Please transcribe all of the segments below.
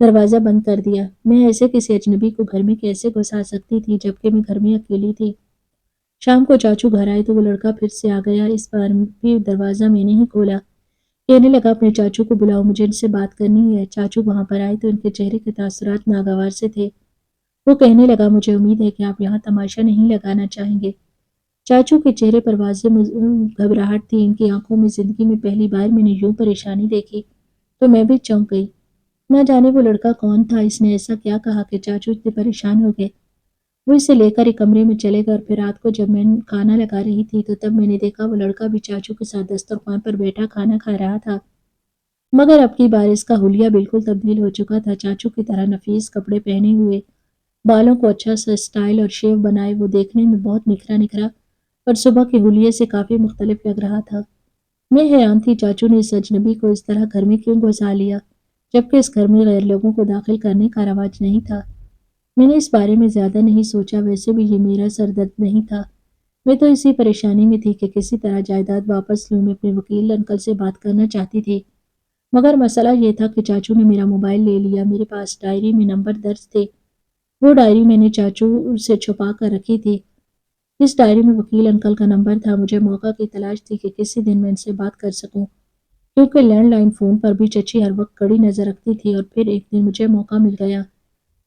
دروازہ بند کر دیا۔ میں ایسے کسی اجنبی کو گھر میں کیسے گھسا سکتی تھی جبکہ میں گھر میں اکیلی تھی؟ شام کو چاچو گھر آئے تو وہ لڑکا پھر سے آ گیا۔ اس بار بھی دروازہ میں نے ہی کھولا۔ کہنے لگا اپنے چاچو کو بلاؤ، مجھے ان سے بات کرنی ہے۔ چاچو وہاں پر آئے تو ان کے چہرے کے تاثرات ناگوار سے تھے۔ وہ کہنے لگا مجھے امید ہے کہ آپ یہاں تماشا نہیں لگانا چاہیں گے۔ چاچو کے چہرے پر واضح گھبراہٹ تھی۔ ان کی آنکھوں میں زندگی میں پہلی بار میں نے یوں پریشانی دیکھی تو میں بھی چونک گئی۔ نہ جانے وہ لڑکا کون تھا، اس نے ایسا کیا کہا کہ چاچو اتنے پریشان ہو گئے۔ وہ اسے لے کر ایک کمرے میں چلے گئے اور پھر رات کو جب میں کھانا لگا رہی تھی تو تب میں نے دیکھا وہ لڑکا بھی چاچو کے ساتھ دسترخوان پر بیٹھا کھانا کھا رہا تھا، مگر اب کی بار اس کا حلیہ بالکل تبدیل ہو چکا تھا۔ چاچو کی طرح نفیس کپڑے پہنے ہوئے، بالوں کو اچھا سا سٹائل اور شیو بنائے، وہ دیکھنے میں بہت نکھرا نکھرا اور صبح کے حلیے سے کافی مختلف لگ رہا تھا۔ میں حیران تھی چاچو نے اس اجنبی کو اس طرح گھر میں کیوں گھسا لیا جبکہ اس گھر میں غیر لوگوں کو داخل کرنے کا رواج نہیں تھا۔ میں نے اس بارے میں زیادہ نہیں سوچا، ویسے بھی یہ میرا سردرد نہیں تھا۔ میں تو اسی پریشانی میں تھی کہ کسی طرح جائیداد واپس لوں۔ میں اپنے وکیل انکل سے بات کرنا چاہتی تھی، مگر مسئلہ یہ تھا کہ چاچو نے میرا موبائل لے لیا۔ میرے پاس ڈائری میں نمبر درج تھے، وہ ڈائری میں نے چاچو سے چھپا کر رکھی تھی۔ اس ڈائری میں وکیل انکل کا نمبر تھا۔ مجھے موقع کی تلاش تھی کہ کسی دن میں ان سے بات کر سکوں، کیونکہ لینڈ لائن فون پر بھی چچی ہر وقت کڑی نظر رکھتی تھی۔ اور پھر ایک دن مجھے موقع مل گیا۔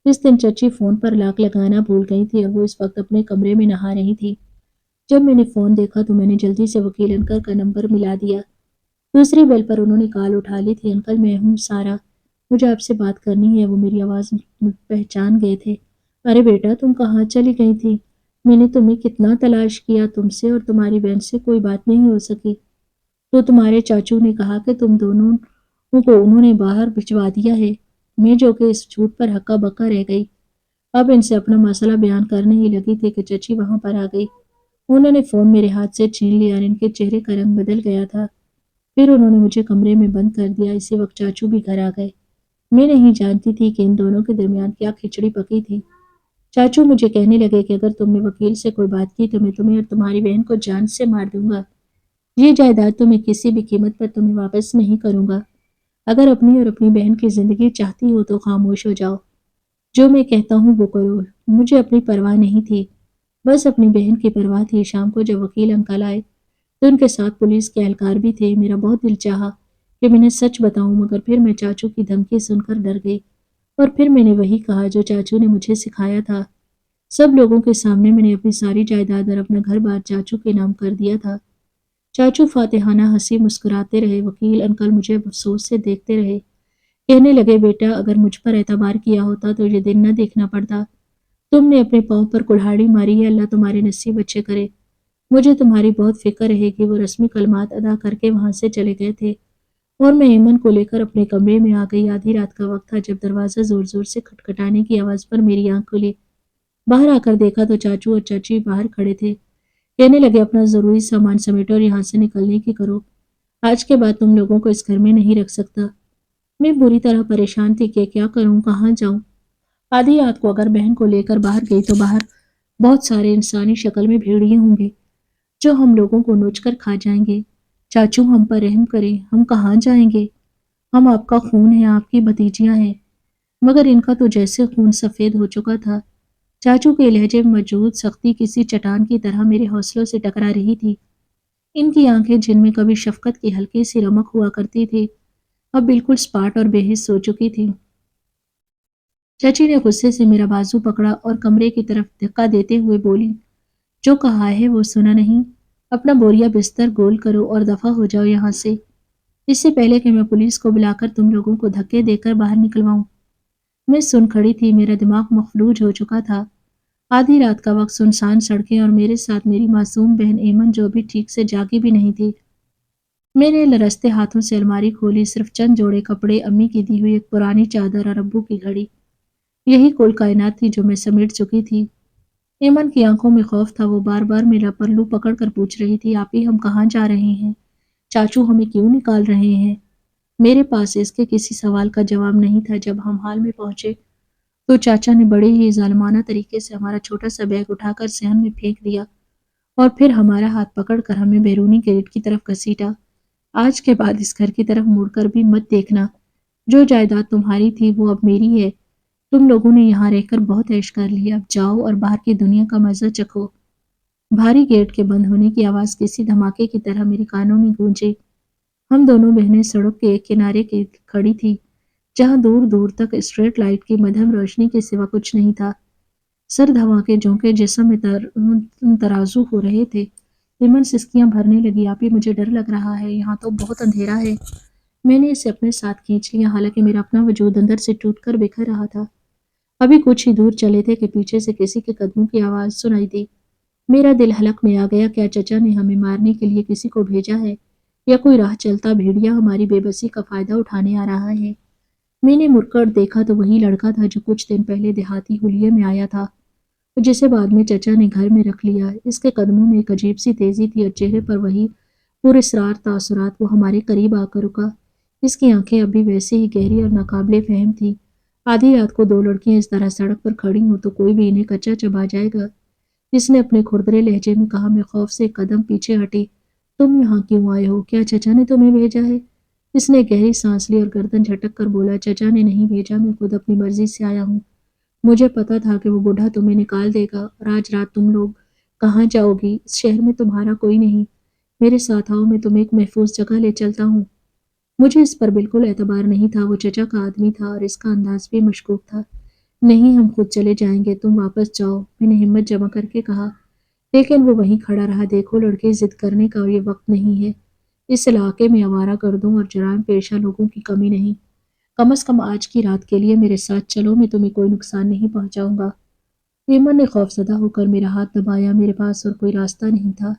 اس دن چچی فون پر لاک لگانا بھول گئی تھی اور وہ اس وقت اپنے کمرے میں نہا رہی تھی۔ جب میں نے فون دیکھا تو میں نے جلدی سے وکیل انکل کا نمبر ملا دیا۔ دوسری بیل پر انہوں نے کال اٹھا لی تھی۔ انکل میں ہوں سارا، مجھے آپ سے بات کرنی ہے۔ وہ میری آواز پہچان گئے تھے۔ ارے بیٹا تم کہاں چلی گئی تھی؟ میں نے تمہیں کتنا تلاش کیا، تم سے اور تمہاری بہن سے کوئی بات نہیں ہو سکی تو تمہارے چاچو نے کہا کہ تم دونوں کو انہوں نے باہر بھجوا دیا ہے۔ میں جو کہ اس جھوٹ پر ہکا بکا رہ گئی۔ اب ان سے اپنا مسئلہ بیان کرنے ہی لگی تھی کہ چچی وہاں پر آ گئی۔ انہوں نے فون میرے ہاتھ سے چھین لیا اور ان کے چہرے کا رنگ بدل گیا تھا۔ پھر انہوں نے مجھے کمرے میں بند کر دیا۔ اسی وقت چاچو بھی گھر آ گئے۔ میں نہیں جانتی تھی کہ ان دونوں کے درمیان کیا کھچڑی پکی تھی۔ چاچو مجھے کہنے لگے کہ اگر تم نے وکیل سے کوئی بات کی تو میں تمہیں اور تمہاری بہن کو جان سے مار دوں گا۔ یہ جائیداد تو میں کسی بھی قیمت پر تمہیں واپس نہیں کروں گا۔ اگر اپنی اور اپنی بہن کی زندگی چاہتی ہو تو خاموش ہو جاؤ، جو میں کہتا ہوں وہ کرو۔ مجھے اپنی پرواہ نہیں تھی، بس اپنی بہن کی پرواہ تھی۔ شام کو جب وکیل انکل آئے تو ان کے ساتھ پولیس کے اہلکار بھی تھے۔ میرا بہت دل چاہا کہ میں نے سچ بتاؤں، مگر پھر میں چاچو کی دھمکی سن کر ڈر گئی اور پھر میں نے وہی کہا جو چاچو نے مجھے سکھایا تھا۔ سب لوگوں کے سامنے میں نے اپنی ساری جائیداد اور اپنا گھر بار چاچو کے نام کر دیا تھا۔ چاچو فاتحانہ ہنسی مسکراتے رہے۔ وکیل انکل مجھے افسوس سے دیکھتے رہے۔ کہنے لگے بیٹا اگر مجھ پر اعتبار کیا ہوتا تو یہ دن نہ دیکھنا پڑتا۔ تم نے اپنے پاؤں پر کلہاڑی ماری ہے، اللہ تمہارے نصیب اچھے کرے۔ مجھے تمہاری بہت فکر رہے گی۔ وہ رسمی کلمات ادا کر کے وہاں سے چلے گئے تھے اور میں ایمن کو لے کر اپنے کمرے میں آ گئی۔ آدھی رات کا وقت تھا جب دروازہ زور زور سے کھٹکھٹانے کی آواز پر میری آنکھ کھلی۔ باہر آ کر دیکھا تو چاچو اور چاچی باہر کھڑے تھے۔ کہنے لگے اپنا ضروری سامان سمیٹو اور یہاں سے نکلنے کی کرو، آج کے بعد تم لوگوں کو اس گھر میں نہیں رکھ سکتا۔ میں بری طرح پریشان تھی کہ کیا کروں، کہاں جاؤں۔ آدھی رات کو اگر بہن کو لے کر باہر گئی تو باہر بہت سارے انسانی شکل میں بھیڑیے ہوں گے جو ہم لوگوں کو نوچ کر کھا جائیں گے۔ چاچو ہم پر رحم کریں، ہم کہاں جائیں گے؟ ہم آپ کا خون ہیں، آپ کی بھتیجیاں ہیں۔ مگر ان کا تو جیسے خون سفید ہو چکا تھا۔ چاچو کے لہجے میں موجود سختی کسی چٹان کی طرح میرے حوصلوں سے ٹکرا رہی تھی۔ ان کی آنکھیں جن میں کبھی شفقت کی ہلکی سی رمق ہوا کرتی تھی اب بالکل سپاٹ اور بے حس ہو چکی تھی۔ چچی نے غصے سے میرا بازو پکڑا اور کمرے کی طرف دھکا دیتے ہوئے بولی، جو کہا ہے وہ سنا نہیں؟ اپنا بوریا بستر گول کرو اور دفع ہو جاؤ یہاں سے، اس سے پہلے کہ میں پولیس کو بلا کر تم لوگوں کو دھکے دے کر باہر نکلواؤں۔ میں سن کھڑی تھی، میرا دماغ مفلوج ہو چکا تھا۔ آدھی رات کا وقت، سنسان سڑکیں اور میرے ساتھ میری معصوم بہن ایمن جو بھی ٹھیک سے جاگی بھی نہیں تھی۔ میں نے لرزتے ہاتھوں سے الماری کھولی، صرف چند جوڑے کپڑے، امی کی دی ہوئی ایک پرانی چادر اور ابو کی گھڑی، یہی کل کائنات تھی جو میں سمیٹ چکی تھی۔ ایمن کی آنکھوں میں خوف تھا، وہ بار بار میرا پلو پکڑ کر پوچھ رہی تھی، آپی ہم کہاں جا رہے ہیں؟ چاچو ہمیں کیوں نکال رہے ہیں؟ میرے پاس اس کے کسی سوال کا جواب نہیں تھا۔ جب ہم ہال میں پہنچے تو چاچا نے بڑے ہی ظالمانہ طریقے سے ہمارا چھوٹا سا بیگ اٹھا کر صحن میں پھینک دیا اور پھر ہمارا ہاتھ پکڑ کر ہمیں بیرونی گیٹ کی طرف گھسیٹا۔ آج کے بعد اس گھر کی طرف مڑ کر بھی مت دیکھنا، جو جائیداد تمہاری تھی وہ اب میری ہے۔ تم لوگوں نے یہاں رہ کر بہت عیش کر لیا، اب جاؤ اور باہر کی دنیا کا مزہ چکھو۔ بھاری گیٹ کے بند ہونے کی آواز کسی دھماکے کی طرح میرے کانوں میں گونجی۔ ہم دونوں بہنیں سڑک کے ایک کنارے کی کھڑی تھی، جہاں دور دور تک اسٹریٹ لائٹ کی مدھم روشنی کے سوا کچھ نہیں تھا۔ سرد ہوا کے جھونکے جسم میں ترازو ہو رہے تھے۔ ایمن سسکیاں بھرنے لگی، آپی مجھے ڈر لگ رہا ہے، یہاں تو بہت اندھیرا ہے۔ میں نے اسے اپنے ساتھ کھینچ لیا، حالانکہ میرا اپنا وجود اندر سے ٹوٹ کر بکھر رہا تھا۔ ابھی کچھ ہی دور چلے تھے کہ پیچھے سے کسی کے قدموں کی آواز سنائی دی۔ میرا دل حلق میں آ گیا، کیا چچا نے ہمیں مارنے کے لیے کسی کو بھیجا ہے، یا کوئی راہ چلتا بھیڑیا ہماری بے بسی کا فائدہ اٹھانے آ رہا ہے؟ میں نے مڑ کر دیکھا تو وہی لڑکا تھا جو کچھ دن پہلے دیہاتی حلیے میں آیا تھا، جسے بعد میں چچا نے گھر میں رکھ لیا۔ اس کے قدموں میں ایک عجیب سی تیزی تھی اور چہرے پر وہی پراسرار تاثرات۔ وہ ہمارے قریب آ کر رکا۔ اس کی آنکھیں اب بھی ویسے ہی گہری اور ناقابل فہم تھی۔ آدھی رات کو دو لڑکیاں اس طرح سڑک پر کھڑی ہوں تو کوئی بھی انہیں کچا چبا جائے گا۔ اس نے اپنے کھردرے لہجے میں کہا۔ میں خوف سے ایک قدم پیچھے ہٹی۔ تم یہاں کیوں آئے ہو؟ کیا چچا نے تمہیں بھیجا ہے؟ اس نے گہری سانس لی اور گردن جھٹک کر بولا، چچا نے نہیں بھیجا، میں خود اپنی مرضی سے آیا ہوں۔ مجھے پتا تھا کہ وہ بوڑھا تمہیں نکال دے گا، اور آج رات تم لوگ کہاں جاؤ گی؟ اس شہر میں تمہارا کوئی نہیں، میرے ساتھ آؤ، میں تمہیں ایک محفوظ جگہ لے چلتا ہوں۔ مجھے اس پر بالکل اعتبار نہیں تھا، وہ چچا کا آدمی تھا اور اس کا انداز بھی مشکوک تھا۔ نہیں، ہم خود چلے جائیں گے، تم واپس جاؤ، میں نے ہمت جمع کر کے کہا، لیکن وہ وہیں کھڑا رہا۔ دیکھو لڑکے، ضد کرنے کا یہ وقت نہیں ہے۔ اس علاقے میں آوارہ گردوں اور جرائم پیشہ لوگوں کی کمی نہیں۔ کم از کم آج کی رات کے لیے میرے ساتھ چلو، میں تمہیں کوئی نقصان نہیں پہنچاؤں گا۔ ایمن نے خوفزدہ ہو کر میرا ہاتھ دبایا۔ میرے پاس اور کوئی راستہ نہیں تھا۔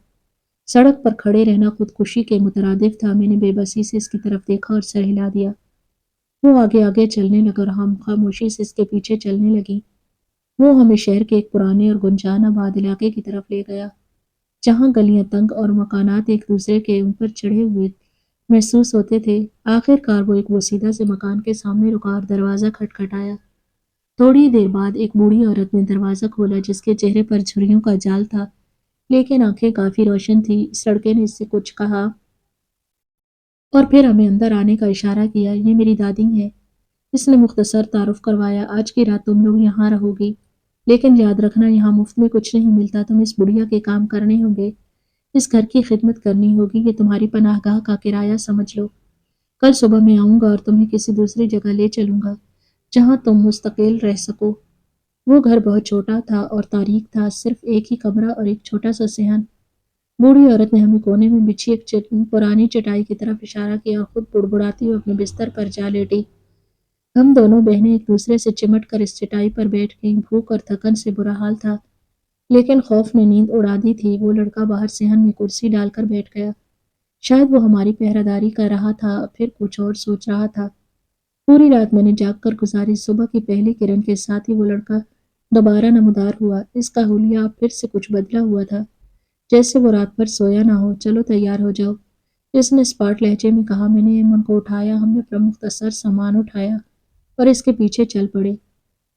سڑک پر کھڑے رہنا خودکشی کے مترادف تھا۔ میں نے بے بسی سے اس کی طرف دیکھا اور سر ہلا دیا۔ وہ آگے آگے چلنے لگا اور ہم خاموشی سے اس کے پیچھے چلنے لگی۔ وہ ہمیں شہر کے ایک پرانے اور گنجان آباد علاقے کی طرف لے گیا، جہاں گلیاں تنگ اور مکانات ایک دوسرے کے اوپر چڑھے ہوئے محسوس ہوتے تھے۔ آخر کار وہ ایک بوسیدہ سے مکان کے سامنے رکا اور دروازہ کھٹکھٹایا۔ تھوڑی دیر بعد ایک بوڑھی عورت نے دروازہ کھولا، جس کے چہرے پر جھریوں کا جال تھا، لیکن آنکھیں کافی روشن تھیں۔ اس لڑکے نے اس سے کچھ کہا اور پھر ہمیں اندر آنے کا اشارہ کیا۔ یہ میری دادی ہے، اس نے مختصر تعارف کروایا۔ آج کی رات تم لوگ یہاں رہو گی، لیکن یاد رکھنا یہاں مفت میں کچھ نہیں ملتا، تم اس بڑھیا کے کام کرنے ہوں گے، اس گھر کی خدمت کرنی ہوگی، یہ تمہاری پناہ گاہ کا کرایہ سمجھ لو۔ کل صبح میں آؤں گا اور تمہیں کسی دوسری جگہ لے چلوں گا جہاں تم مستقل رہ سکو۔ وہ گھر بہت چھوٹا تھا اور تاریک تھا، صرف ایک ہی کمرہ اور ایک چھوٹا سا صحن۔ بوڑھی عورت نے ہمیں کونے میں بچھی ایک پرانی چٹائی کی طرف اشارہ کیا اور خود بڑبڑاتی ہوئی اپنے بستر پر جا لیٹی۔ ہم دونوں بہنیں ایک دوسرے سے چمٹ کر اس چٹائی پر بیٹھ گئیں۔ بھوک اور تھکن سے برا حال تھا، لیکن خوف نے نیند اڑا دی تھی۔ وہ لڑکا باہر صحن میں کرسی ڈال کر بیٹھ گیا۔ شاید وہ ہماری پہرہ داری کر رہا تھا، پھر کچھ اور سوچ رہا تھا۔ پوری رات میں نے جاگ کر گزاری۔ صبح کی پہلی کرن کے ساتھ ہی وہ لڑکا دوبارہ نمودار ہوا۔ اس کا حلیہ اب پھر سے کچھ بدلا ہوا تھا، جیسے وہ رات بھر سویا نہ ہو۔ چلو تیار ہو جاؤ، اس نے اسپاٹ لہجے میں کہا۔ میں نے ایمن کو اٹھایا، ہم نے اپنا مختصر سامان اٹھایا اور اس کے پیچھے چل پڑے۔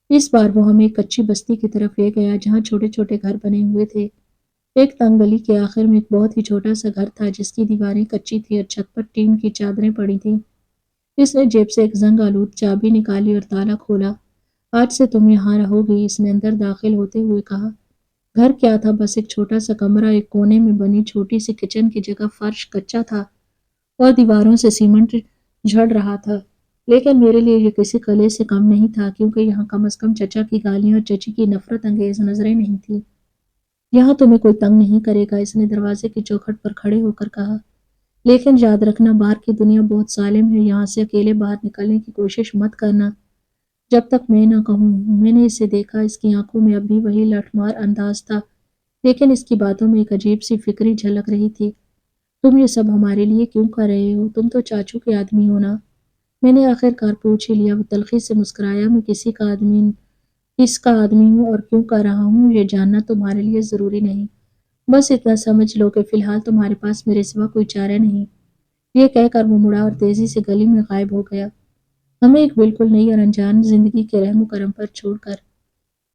اس بار وہ ہمیں ایک کچی بستی کی طرف لے گیا، جہاں چھوٹے چھوٹے گھر بنے ہوئے تھے۔ ایک تنگ گلی کے آخر میں ایک بہت ہی چھوٹا سا گھر تھا، جس کی دیواریں کچی تھیں اور چھت پر ٹین کی چادریں پڑی تھیں۔ اس نے جیب سے ایک زنگ آلود چابی نکالی اور تالا کھولا۔ آج سے تم یہاں رہو گی، اس نے اندر داخل ہوتے ہوئے کہا۔ گھر کیا تھا، بس ایک چھوٹا سا کمرہ، ایک کونے میں بنی چھوٹی سی کچن کی جگہ فرش کچا تھا اور دیواروں سے سیمنٹ جھڑ رہا تھا، لیکن میرے لیے یہ کسی قلعے سے کم نہیں تھا، کیونکہ یہاں کم از کم چچا کی گالیاں اور چچی کی نفرت انگیز نظریں نہیں تھیں۔ یہاں تمہیں کوئی تنگ نہیں کرے گا، اس نے دروازے کی چوکھٹ پر کھڑے ہو کر کہا، لیکن یاد رکھنا باہر کی دنیا بہت ظالم ہے، یہاں سے اکیلے باہر نکلنے کی کوشش مت کرنا جب تک میں نہ کہوں۔ میں نے اسے دیکھا، اس کی آنکھوں میں اب بھی وہی لٹھمار انداز تھا، لیکن اس کی باتوں میں ایک عجیب سی فکری جھلک رہی تھی۔ تم یہ سب ہمارے لیے کیوں کر رہے ہو؟ تم تو چاچو کے آدمی ہو نا؟ میں نے آخر کار پوچھ ہی لیا۔ وہ تلخی سے مسکرایا۔ میں کس کا آدمی ہوں اور کیوں کر رہا ہوں، یہ جاننا تمہارے لیے ضروری نہیں، بس اتنا سمجھ لو کہ فی الحال تمہارے پاس میرے سوا کوئی چارہ نہیں۔ یہ کہہ کر وہ مڑا اور تیزی سے گلی میں غائب ہو گیا، ہمیں ایک بالکل نئی اور انجان زندگی کے رحم و کرم پر چھوڑ کر۔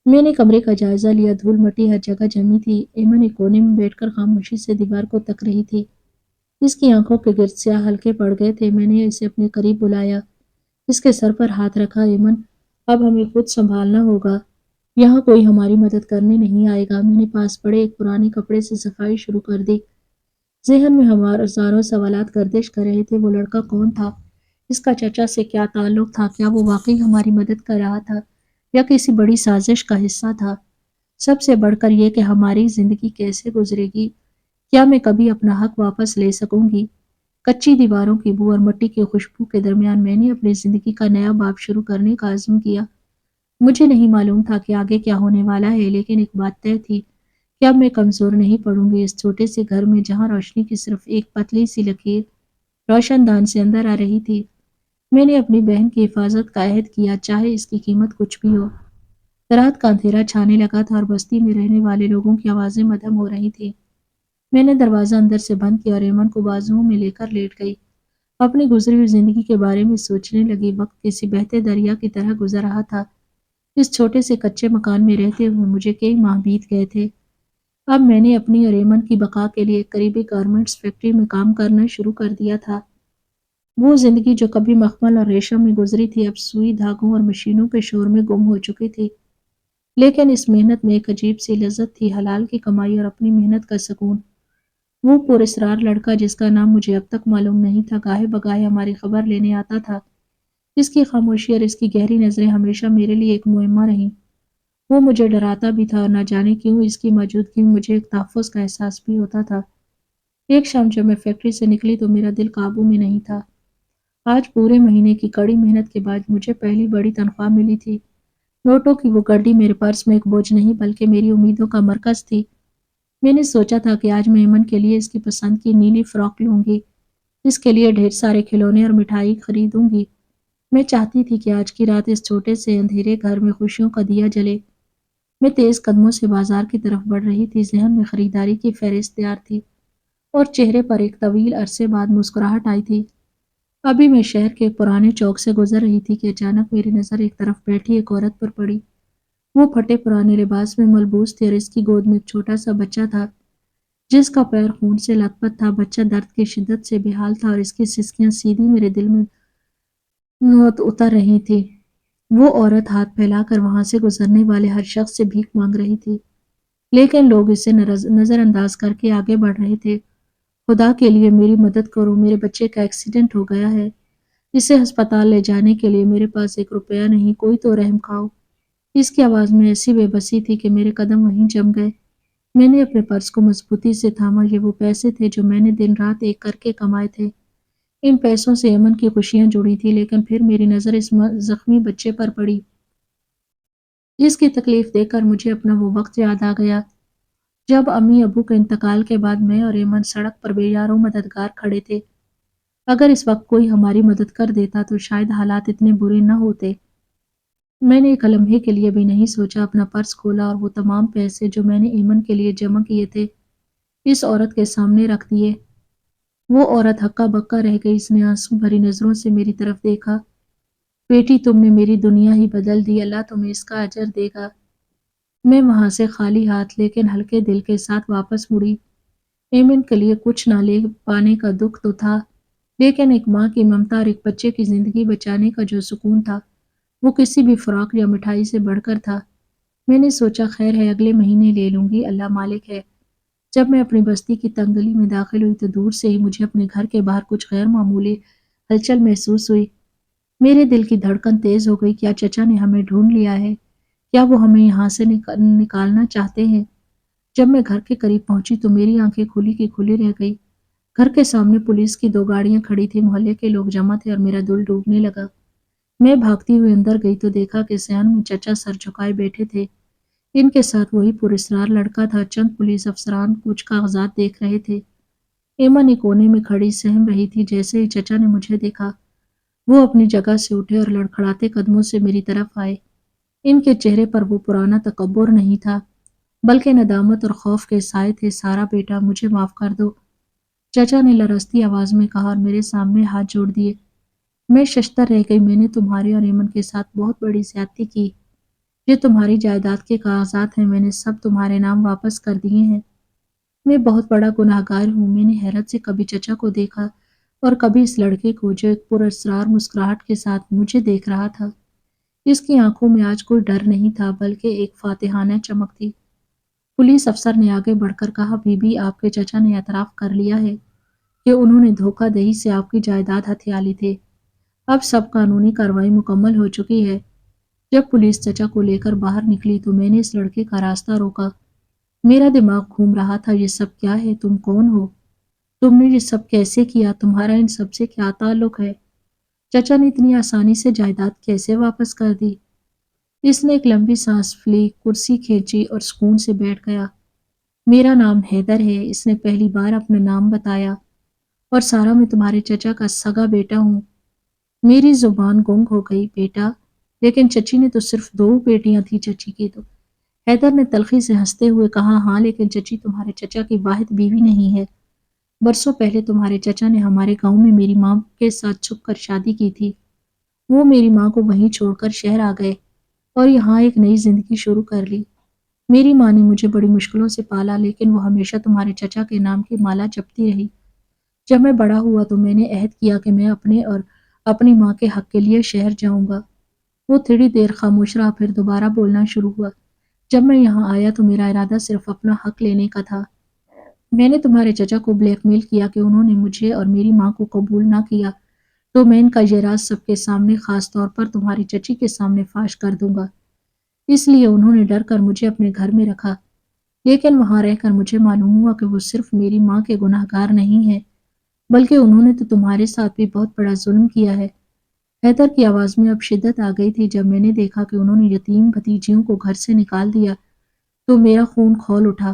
میں نے کمرے کا جائزہ لیا، دھول مٹی ہر جگہ جمی تھی۔ ایمن ایک کونے میں بیٹھ کر خاموشی سے دیوار کو تک رہی تھی، اس کی آنکھوں کے گرد سیاہ حلقے پڑ گئے تھے۔ میں نے اسے اپنے قریب بلایا، اس کے سر پر ہاتھ رکھا۔ ایمن، اب ہمیں خود سنبھالنا ہوگا، یہاں کوئی ہماری مدد کرنے نہیں آئے گا۔ میں نے پاس پڑے ایک پرانے کپڑے سے صفائی شروع کر دی۔ ذہن میں ہمارے ہزاروں سوالات گردش کر رہے تھے۔ وہ لڑکا کون تھا؟ اس کا چچا سے کیا تعلق تھا؟ کیا وہ واقعی ہماری مدد کر رہا تھا یا کسی بڑی سازش کا حصہ تھا؟ سب سے بڑھ کر یہ کہ ہماری زندگی کیسے گزرے گی؟ کیا میں کبھی اپنا حق واپس لے سکوں گی؟ کچی دیواروں کی بو اور مٹی کی خوشبو کے درمیان میں نے اپنی زندگی کا نیا باب شروع کرنے کا عزم کیا۔ مجھے نہیں معلوم تھا کہ آگے کیا ہونے والا ہے، لیکن ایک بات طے تھی کہ اب میں کمزور نہیں پڑوں گی۔ اس چھوٹے سے گھر میں جہاں روشنی کی صرف ایک پتلی سی لکیر روشن دان سے اندر آ رہی تھی، میں نے اپنی بہن کی حفاظت کا عہد کیا، چاہے اس کی قیمت کچھ بھی ہو۔ رات کا اندھیرا چھانے لگا تھا اور بستی میں رہنے والے لوگوں کی آوازیں مدھم ہو رہی تھیں۔ میں نے دروازہ اندر سے بند کیا اور ایمن کو بازوؤں میں لے کر لیٹ گئی۔ اپنی گزری ہوئی زندگی کے بارے میں سوچنے لگی۔ وقت کسی بہتے دریا کی طرح گزر رہا تھا۔ اس چھوٹے سے کچے مکان میں رہتے ہوئے مجھے کئی ماہ بیت گئے تھے۔ اب میں نے اپنی اور ایمن کی بقا کے لیے ایک قریبی گارمنٹس فیکٹری میں کام کرنا شروع کر دیا تھا۔ وہ زندگی جو کبھی مخمل اور ریشم میں گزری تھی، اب سوئی، دھاگوں اور مشینوں کے شور میں گم ہو چکی تھی۔ لیکن اس محنت میں ایک عجیب سی لذت تھی، حلال کی کمائی اور اپنی محنت کا سکون۔ وہ پراسرار لڑکا جس کا نام مجھے اب تک معلوم نہیں تھا، گاہے بگاہے ہماری خبر لینے آتا تھا۔ اس کی خاموشی اور اس کی گہری نظریں ہمیشہ میرے لیے ایک معمہ رہیں۔ وہ مجھے ڈراتا بھی تھا اور نہ جانے کیوں اس کی موجودگی میں مجھے ایک تحفظ کا احساس بھی ہوتا تھا۔ ایک شام جب میں فیکٹری سے نکلی تو میرا دل قابو میں نہیں تھا۔ آج پورے مہینے کی کڑی محنت کے بعد مجھے پہلی بڑی تنخواہ ملی تھی۔ نوٹوں کی وہ گڈی میرے پرس میں ایک بوجھ نہیں بلکہ میری امیدوں کا مرکز تھی۔ میں نے سوچا تھا کہ آج میں ایمن کے لیے اس کی پسند کی نیلی فراک لوں گی، اس کے لیے ڈھیر سارے کھلونے اور مٹھائی خریدوں گی۔ میں چاہتی تھی کہ آج کی رات اس چھوٹے سے اندھیرے گھر میں خوشیوں کا دیا جلے۔ میں تیز قدموں سے بازار کی طرف بڑھ رہی تھی، ذہن میں خریداری کی فہرست تیار تھی اور چہرے پر ایک طویل عرصے بعد مسکراہٹ آئی تھی۔ ابھی میں شہر کے ایک پرانے چوک سے گزر رہی تھی کہ اچانک میری نظر ایک طرف بیٹھی ایک عورت پر پڑی۔ وہ پھٹے پرانے لباس میں ملبوس تھی اور اس کی گود میں ایک چھوٹا سا بچہ تھا جس کا پیر خون سے لت پت تھا۔ بچہ درد کی شدت سے بے حال تھا اور اس کی سسکیاں سیدھی میرے دل میں نوت اتر رہی تھی۔ وہ عورت ہاتھ پھیلا کر وہاں سے گزرنے والے ہر شخص سے بھیک مانگ رہی تھی، لیکن لوگ اسے نظر انداز کر کے آگے بڑھ رہے تھے۔ خدا کے لیے میری مدد کرو، میرے بچے کا ایکسیڈنٹ ہو گیا ہے، اسے ہسپتال لے جانے کے لیے میرے پاس ایک روپیہ نہیں، کوئی تو رحم کھاؤ۔ اس کی آواز میں ایسی بے بسی تھی کہ میرے قدم وہیں جم گئے۔ میں نے اپنے پرس کو مضبوطی سے تھاما۔ یہ وہ پیسے تھے جو میں نے دن رات ایک کر کے کمائے تھے۔ ان پیسوں سے ایمن کی خوشیاں جڑی تھی، لیکن پھر میری نظر اس زخمی بچے پر پڑی۔ اس کی تکلیف دیکھ کر مجھے اپنا وہ وقت یاد آ گیا جب امی ابو کے انتقال کے بعد میں اور ایمن سڑک پر بے یار و مددگار کھڑے تھے۔ اگر اس وقت کوئی ہماری مدد کر دیتا تو شاید حالات اتنے برے نہ ہوتے۔ میں نے ایک لمحے کے لیے بھی نہیں سوچا، اپنا پرس کھولا اور وہ تمام پیسے جو میں نے ایمن کے لیے جمع کیے تھے اس عورت کے سامنے رکھ دیے۔ وہ عورت ہکا بکا رہ گئی، اس نے آنسو بھری نظروں سے میری طرف دیکھا۔ بیٹی، تم نے میری دنیا ہی بدل دی، اللہ تمہیں اس کا اجر دے گا۔ میں وہاں سے خالی ہاتھ لیکن ہلکے دل کے ساتھ واپس مڑی۔ ایمن کے لیے کچھ نہ لے پانے کا دکھ تو تھا، لیکن ایک ماں کی ممتا اور ایک بچے کی زندگی بچانے کا جو سکون تھا وہ کسی بھی فراق یا مٹھائی سے بڑھ کر تھا۔ میں نے سوچا خیر ہے، اگلے مہینے لے لوں گی، اللہ مالک ہے۔ جب میں اپنی بستی کی تنگ گلی میں داخل ہوئی تو دور سے ہی مجھے اپنے گھر کے باہر کچھ غیر معمولی ہلچل محسوس ہوئی۔ میرے دل کی دھڑکن تیز ہو گئی۔ کیا چچا نے ہمیں ڈھونڈ لیا ہے؟ کیا وہ ہمیں یہاں سے نکالنا چاہتے ہیں؟ جب میں گھر کے قریب پہنچی تو میری آنکھیں کھلی کی کھلی رہ گئی۔ گھر کے سامنے پولیس کی 2 گاڑیاں کھڑی تھی، محلے کے لوگ جمع تھے اور میرا دل ڈوبنے لگا۔ میں بھاگتی ہوئی اندر گئی تو دیکھا کہ صحن میں چچا سر جھکائے بیٹھے تھے۔ ان کے ساتھ وہی پراسرار لڑکا تھا۔ چند پولیس افسران کچھ کاغذات دیکھ رہے تھے۔ ایمن ایک کونے میں کھڑی سہم رہی تھی۔ جیسے ہی چچا نے مجھے دیکھا وہ اپنی جگہ سے اٹھے اور لڑکھڑاتے قدموں سے میری طرف آئے۔ ان کے چہرے پر وہ پرانا تکبر نہیں تھا بلکہ ندامت اور خوف کے سائے تھے۔ سارا بیٹا، مجھے معاف کر دو، چچا نے لرزتی آواز میں کہا اور میرے سامنے ہاتھ جوڑ دیے۔ میں ششدر رہ گئی۔ میں نے تمہارے اور ایمن کے ساتھ بہت بڑی زیادتی کی۔ یہ تمہاری جائیداد کے کاغذات ہیں، میں نے سب تمہارے نام واپس کر دیے ہیں۔ میں بہت بڑا گناہگار ہوں۔ میں نے حیرت سے کبھی چچا کو دیکھا اور کبھی اس لڑکے کو جو ایک پراسرار مسکراہٹ کے ساتھ مجھے دیکھ رہا تھا۔ اس کی آنکھوں میں آج کوئی ڈر نہیں تھا بلکہ ایک فاتحانہ چمک تھی۔ پولیس افسر نے آگے بڑھ کر کہا، بی بی آپ کے چچا نے اعتراف کر لیا ہے کہ انہوں نے دھوکہ دہی سے آپ کی جائیداد ہتھیا لی تھی۔ اب سب قانونی کارروائی مکمل ہو چکی ہے۔ جب پولیس چچا کو لے کر باہر نکلی تو میں نے اس لڑکے کا راستہ روکا۔ میرا دماغ گھوم رہا تھا، یہ سب کیا ہے؟ تم کون ہو؟ تم نے یہ سب کیسے کیا؟ تمہارا ان سب سے کیا تعلق ہے؟ چچا نے اتنی آسانی سے جائیداد کیسے واپس کر دی؟ اس نے ایک لمبی سانس لی، کرسی کھینچی اور سکون سے بیٹھ گیا۔ میرا نام حیدر ہے، اس نے پہلی بار اپنا نام بتایا، اور سارا میں تمہارے چچا کا سگا بیٹا ہوں۔ میری زبان گنگ ہو گئی۔ بیٹا؟ لیکن چچی نے تو صرف 2 بیٹیاں تھیں چچی کی تو۔ حیدر نے تلخی سے ہنستے ہوئے کہا، ہاں لیکن چچی تمہارے چچا کی واحد بیوی نہیں ہے۔ برسوں پہلے تمہارے چچا نے ہمارے گاؤں میں میری ماں کے ساتھ چھپ کر شادی کی تھی۔ وہ میری ماں کو وہیں چھوڑ کر شہر آ گئے اور یہاں ایک نئی زندگی شروع کر لی۔ میری ماں نے مجھے بڑی مشکلوں سے پالا لیکن وہ ہمیشہ تمہارے چچا کے نام کی مالا جپتی رہی۔ جب میں بڑا ہوا تو میں نے عہد کیا کہ میں اپنے اور اپنی ماں کے حق کے لیے شہر جاؤں گا۔ وہ تھوڑی دیر خاموش رہا، پھر دوبارہ بولنا شروع ہوا۔ جب میں یہاں آیا تو میرا ارادہ صرف اپنا حق لینے کا تھا۔ میں نے تمہارے چچا کو بلیک میل کیا کہ انہوں نے مجھے اور میری ماں کو قبول نہ کیا تو میں ان کا یہ راز سب کے سامنے، خاص طور پر تمہاری چچی کے سامنے فاش کر دوں گا۔ اس لیے انہوں نے ڈر کر مجھے اپنے گھر میں رکھا، لیکن وہاں رہ کر مجھے معلوم ہوا کہ وہ صرف میری ماں کے گناہ گار نہیں ہیں بلکہ انہوں نے تو تمہارے ساتھ بھی بہت بڑا ظلم کیا ہے۔ حیدر کی آواز میں اب شدت آ گئی تھی۔ جب میں نے دیکھا کہ انہوں نے یتیم بھتیجیوں کو گھر سے نکال دیا تو میرا خون کھول اٹھا۔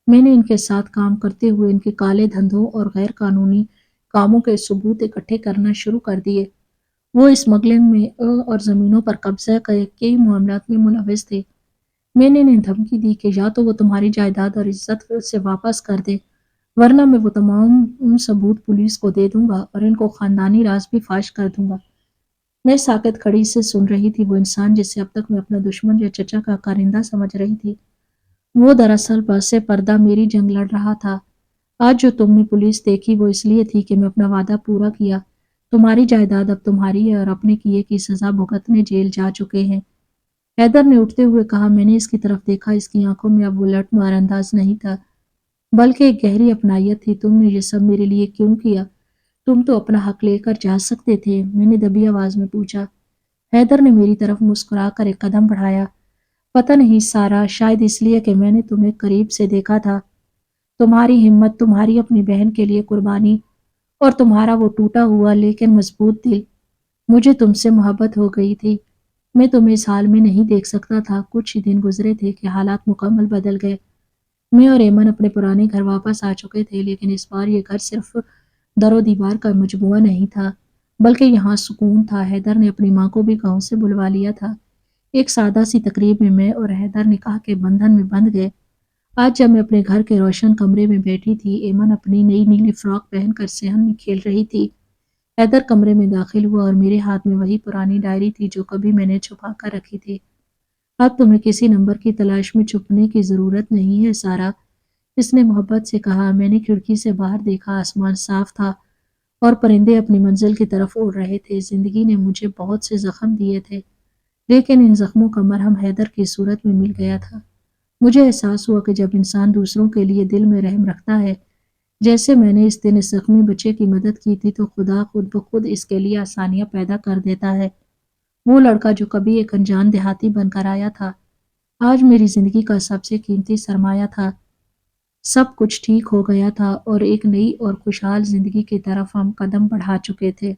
میں نے ان کے ساتھ کام کرتے ہوئے ان کے کالے دھندوں اور غیر قانونی کاموں کے ثبوت اکٹھے کرنا شروع کر دیے۔ وہ اسمگلنگ میں اور زمینوں پر قبضہ کے کئی معاملات میں ملوث تھے۔ میں نے انہیں دھمکی دی کہ یا تو وہ تمہاری جائیداد اور عزت سے واپس کر دے ورنہ میں وہ تمام ثبوت پولیس کو دے دوں گا اور ان کو خاندانی راز بھی فاش کر دوں گا۔ میں ساکت کھڑی سے سن رہی تھی۔ وہ انسان جسے اب تک میں اپنا دشمن یا چچا کا کارندہ سمجھ رہی تھی، وہ دراصل پس پردہ میری جنگ لڑ رہا تھا۔ آج جو تم نے پولیس دیکھی وہ اس لیے تھی کہ میں اپنا وعدہ پورا کیا۔ تمہاری جائیداد اب تمہاری ہے اور اپنے کیے کی سزا بھگتنے جیل جا چکے ہیں۔ حیدر نے اٹھتے ہوئے کہا، میں نے اس کی طرف دیکھا۔ اس کی آنکھوں میں اب وہ لٹ مار انداز نہیں تھا بلکہ ایک گہری اپنائیت تھی۔ تم نے یہ سب میرے لیے کیوں کیا؟ تم تو اپنا حق لے کر جا سکتے تھے، میں نے دبی آواز میں پوچھا۔ حیدر نے میری طرف مسکرا کر ایک قدم بڑھایا۔ پتہ نہیں سارا، شاید اس لیے کہ میں نے تمہیں قریب سے دیکھا تھا۔ تمہاری ہمت، تمہاری اپنی بہن کے لیے قربانی اور تمہارا وہ ٹوٹا ہوا لیکن مضبوط دل، مجھے تم سے محبت ہو گئی تھی۔ میں تمہیں اس حال میں نہیں دیکھ سکتا تھا۔ کچھ ہی دن گزرے تھے کہ حالات مکمل بدل گئے۔ میں اور ایمن اپنے پرانے گھر واپس آ چکے تھے، لیکن اس بار یہ گھر صرف در و دیوار کا مجموعہ نہیں تھا بلکہ یہاں سکون تھا۔ حیدر نے اپنی ماں کو بھی گاؤں سے بلوا لیا تھا۔ ایک سادہ سی تقریب میں اور حیدر نکاح کے بندھن میں بندھ گئے۔ آج جب میں اپنے گھر کے روشن کمرے میں بیٹھی تھی، ایمن اپنی نئی نیلی فراک پہن کر صحن میں کھیل رہی تھی۔ حیدر کمرے میں داخل ہوا اور میرے ہاتھ میں وہی پرانی ڈائری تھی جو کبھی میں نے چھپا کر رکھی تھی۔ اب تمہیں کسی نمبر کی تلاش میں چھپنے کی ضرورت نہیں ہے سارا، اس نے محبت سے کہا۔ میں نے کھڑکی سے باہر دیکھا، آسمان صاف تھا اور پرندے اپنی منزل کی طرف اڑ رہے تھے۔ زندگی نے مجھے بہت سے زخم دیے تھے لیکن ان زخموں کا مرہم حیدر کی صورت میں مل گیا تھا۔ مجھے احساس ہوا کہ جب انسان دوسروں کے لیے دل میں رحم رکھتا ہے، جیسے میں نے اس دن اس زخمی بچے کی مدد کی تھی، تو خدا خود بخود اس کے لیے آسانیاں پیدا کر دیتا ہے۔ وہ لڑکا جو کبھی ایک انجان دیہاتی بن کر آیا تھا، آج میری زندگی کا سب سے قیمتی سرمایہ تھا۔ سب کچھ ٹھیک ہو گیا تھا اور ایک نئی اور خوشحال زندگی کی طرف ہم قدم بڑھا چکے تھے۔